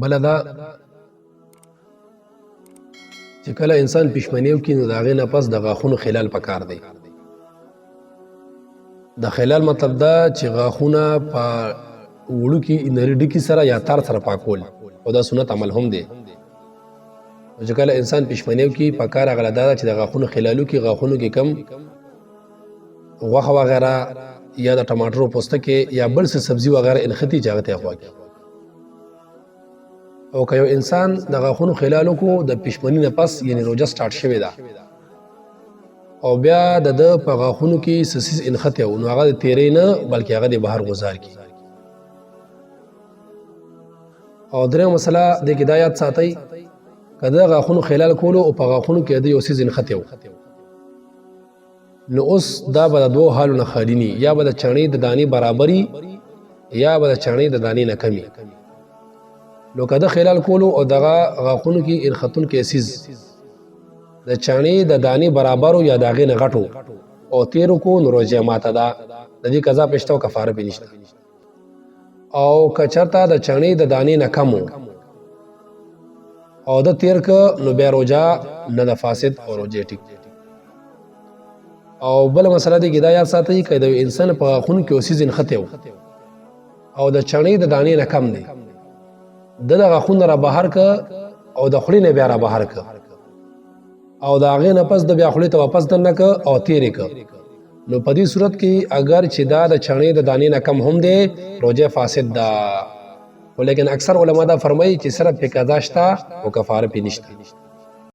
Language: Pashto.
بله دا چې کله انسان پښمني وکړي نو د هغې نه پس د غاښونو خلال پکار دی. د خلال مطلب دا چې غاښونه په وړوکي انري ډکي سره یا تار سره پاکول، او دا سنت عمل هم دی. چې کله انسان پښمني وکړي پکار هغه دا ده چې د غاښونو خلالو کې غاښونو کې کم غوښه وغیره یا د ټماټرو پوستکی یا بل څه سبزي وغیره انختی چې هغه ته غواړي. او که یو انسان د غاښونو خلالو کو د پښمني نه پس یعنی روجه سٹارټ شوې ده او بیا د په غاښونو کې سسیز انختی نو هغه د تیرې نه بلکې هغه د بهر گزار کی. او درې مسله د کې دا یاد ساتئ کله غاښونو خلال کولو او په غاښونو کې د یو سیز انختی نو اوس دا به د دوه حالونه خالي ني، یا به د چڼې د دانې برابري یا به د چڼې د دانې نه کمی. نو که د خلال کولو او دغه غاښونو کې انختون کې سیز د چڼې د دانې برابرو یا د هغې نه غټو او تیرو کو نو روژه ماته ده، د دې قضا پېشته او کفاره پې نشته. او که چېرته د چڼې د دانې نه کم او د تیر که نو بیا روژه نه د فاسد او روژې ټیک. او بل مسله دی کې دا یاد ساتئ که د انسان په غاښونو کې اوسیز انختی او د چڼې د دانې نه کم دی، د غاښونه را بهر که او د خولې نه بیا را بهر که او د هغې نه پس د بیا خولې ته واپس دننه که او تیرې که، نو په دې صورت کې اگر چې دا د چڼې د دانې نه کم هم دی روژه فاسد ده. خو لیکن اکثر علما دا فرمایي چې صرف پې قضا شته او کفاره پې نشته.